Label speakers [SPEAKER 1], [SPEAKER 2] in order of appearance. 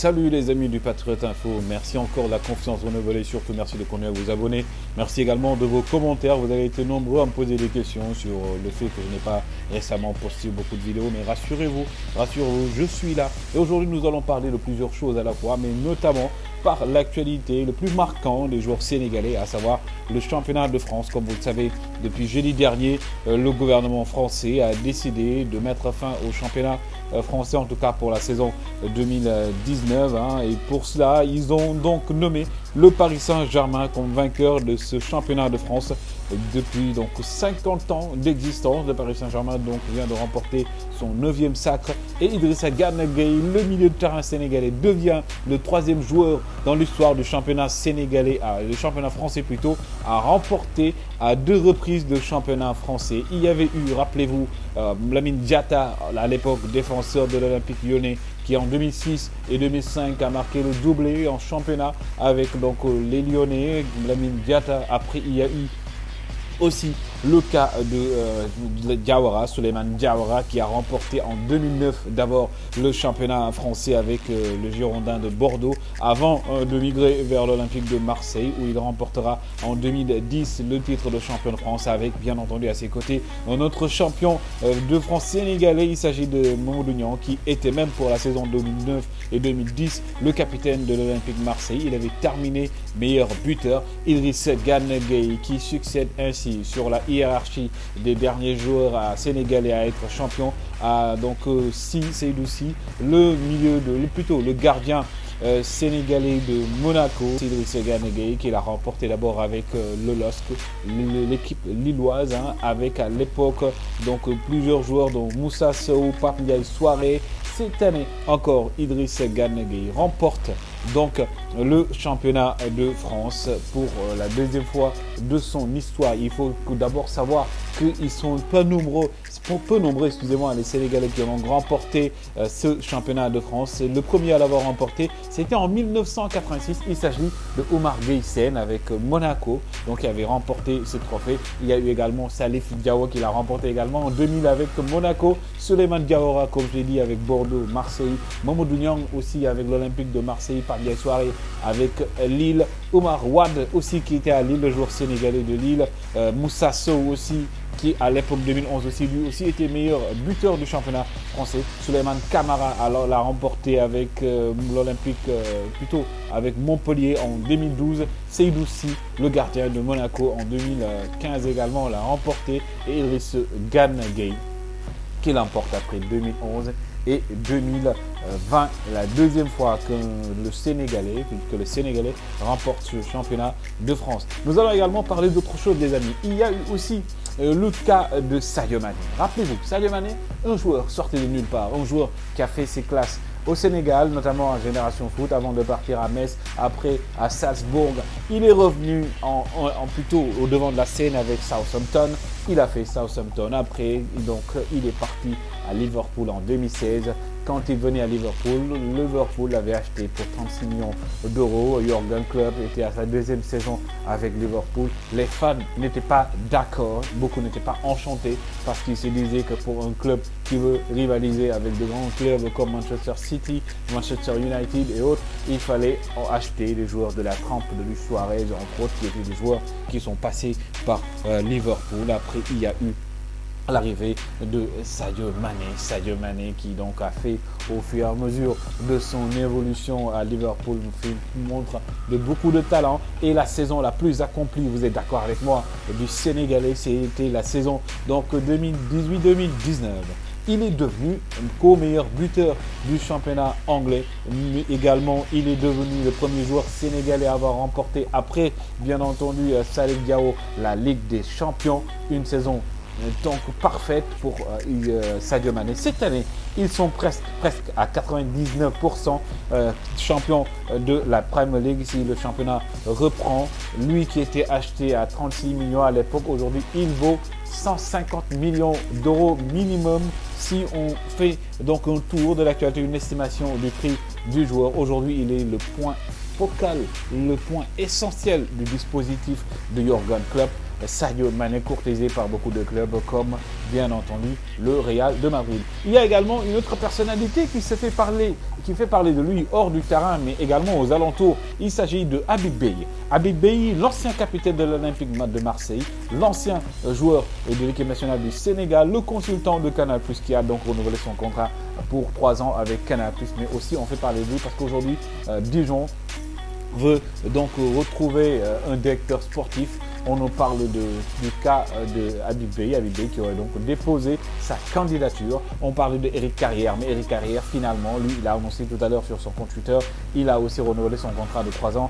[SPEAKER 1] Salut les amis du Patriote Info, merci encore de la confiance renouvelée et surtout merci de continuer à vous abonner. Merci également de vos commentaires, vous avez été nombreux à me poser des questions sur le fait que je n'ai pas récemment posté beaucoup de vidéos, mais rassurez-vous, je suis là. Et aujourd'hui nous allons parler de plusieurs choses à la fois, mais notamment par l'actualité le plus marquant des joueurs sénégalais, à savoir le championnat de France. Comme vous le savez, depuis jeudi dernier, le gouvernement français a décidé de mettre fin au championnat français, en tout cas pour la saison 2019. Et pour cela, ils ont donc nommé le Paris Saint-Germain comme vainqueur de ce championnat de France. Depuis donc 50 ans d'existence, le Paris Saint-Germain donc vient de remporter son 9e sacre et Idrissa Gana Gueye, le milieu de terrain sénégalais, devient le 3e joueur dans l'histoire du championnat sénégalais, le championnat français plutôt, à remporter à 2 reprises le championnat français. Il y avait eu, rappelez-vous, Lamine Diatta, à l'époque défenseur de l'Olympique Lyonnais, qui en 2006 et 2005 a marqué le doublé en championnat avec donc les Lyonnais. Lamine Diatta, après il y a eu aussi le cas de Diawara, Souleymane Diawara, qui a remporté en 2009 d'abord le championnat français avec le Girondin de Bordeaux, avant de migrer vers l'Olympique de Marseille, où il remportera en 2010 le titre de champion de France avec, bien entendu, à ses côtés notre champion de France sénégalais. Il s'agit de Mamadou Niang, qui était même pour la saison 2009 et 2010 le capitaine de l'Olympique de Marseille. Il avait terminé meilleur buteur. Idrissa Gana Gueye, qui succède ainsi sur la hiérarchie des derniers joueurs sénégalais à être champion, donc Seydou Sy, le gardien sénégalais de Monaco, Idrissa Gana Gueye, qui l'a remporté d'abord avec le LOSC, l'équipe lilloise, avec à l'époque donc plusieurs joueurs dont Moussa Sow, Pape Ndiaye Souaré. Cette année encore, Idrissa Gana Gueye remporte donc le championnat de France pour la 2e fois de son histoire. Il faut d'abord savoir qu'ils sont peu nombreux, les Sénégalais qui ont remporté ce championnat de France. Le premier à l'avoir remporté, c'était en 1986. Il s'agit de Oumar Gueye Sène avec Monaco, donc qui avait remporté ce trophée. Il y a eu également Salif Diao qui l'a remporté également en 2000 avec Monaco. Souleymane Diawara, comme je l'ai dit, avec Bordeaux, Marseille. Mamadou Niang aussi avec l'Olympique de Marseille. Pape Ndiaye Souaré avec Lille. Omar Wade aussi qui était à Lille, le joueur sénégalais de Lille. Moussa Sow aussi, qui à l'époque 2011 aussi, lui aussi était meilleur buteur du championnat français. Souleymane Camara alors l'a remporté avec l'Olympique, avec Montpellier en 2012. Seydou Sy, le gardien de Monaco, en 2015 également l'a remporté. Et Idrissa Gana Gueye, qui l'emporte après 2011 et 2020, la 2e fois que le Sénégalais remporte ce championnat de France. Nous allons également parler d'autre chose, les amis. Il y a eu aussi le cas de Sadio Mané. Rappelez-vous, Sadio Mané, un joueur sorti de nulle part, un joueur qui a fait ses classes au Sénégal, notamment à Génération Foot, avant de partir à Metz, après à Salzbourg. Il est revenu plutôt au devant de la scène avec Southampton. Il a fait Southampton. Après, donc, il est parti à Liverpool en 2016. Quand il venait à Liverpool l'avait acheté pour 36 millions d'euros. Jürgen Klopp était à sa 2e saison avec Liverpool. Les fans n'étaient pas d'accord, beaucoup n'étaient pas enchantés parce qu'ils se disaient que pour un club qui veut rivaliser avec de grands clubs comme Manchester City, Manchester United et autres, il fallait acheter des joueurs de la trempe de Luis Suarez, entre autres, qui étaient des joueurs qui sont passés par Liverpool. Après, il y a eu l'arrivée de Sadio Mané qui donc a fait au fur et à mesure de son évolution à Liverpool montre de beaucoup de talent. Et la saison la plus accomplie, vous êtes d'accord avec moi, du Sénégalais, c'était la saison donc 2018-2019. Il est devenu co-meilleur buteur du championnat anglais. Mais également, il est devenu le premier joueur sénégalais à avoir remporté, après bien entendu Salif Diao, la Ligue des Champions. Une saison donc parfaite pour Sadio Mané. Cette année, ils sont presque à 99% champions de la Premier League. Si le championnat reprend, lui qui était acheté à 36 millions à l'époque, aujourd'hui il vaut 150 millions d'euros minimum. Si on fait donc un tour de l'actualité, une estimation du prix du joueur, aujourd'hui il est le point focal, le point essentiel du dispositif de Jürgen Klopp. Sadio Mané, courtisé par beaucoup de clubs comme bien entendu le Real de Madrid. Il y a également une autre personnalité qui fait parler de lui hors du terrain mais également aux alentours. Il s'agit de Habib Beye. Habib Beye, l'ancien capitaine de l'Olympique de Marseille, l'ancien joueur de l'équipe nationale du Sénégal, le consultant de Canal+, qui a donc renouvelé son contrat pour 3 ans avec Canal+, mais aussi on fait parler de lui parce qu'aujourd'hui Dijon veut donc retrouver un directeur sportif. On nous parle du cas de Habib Beye qui aurait donc déposé sa candidature. On parle de Eric Carrière, mais Eric Carrière, finalement, lui, il a annoncé tout à l'heure sur son compte Twitter, il a aussi renouvelé son contrat de 3 ans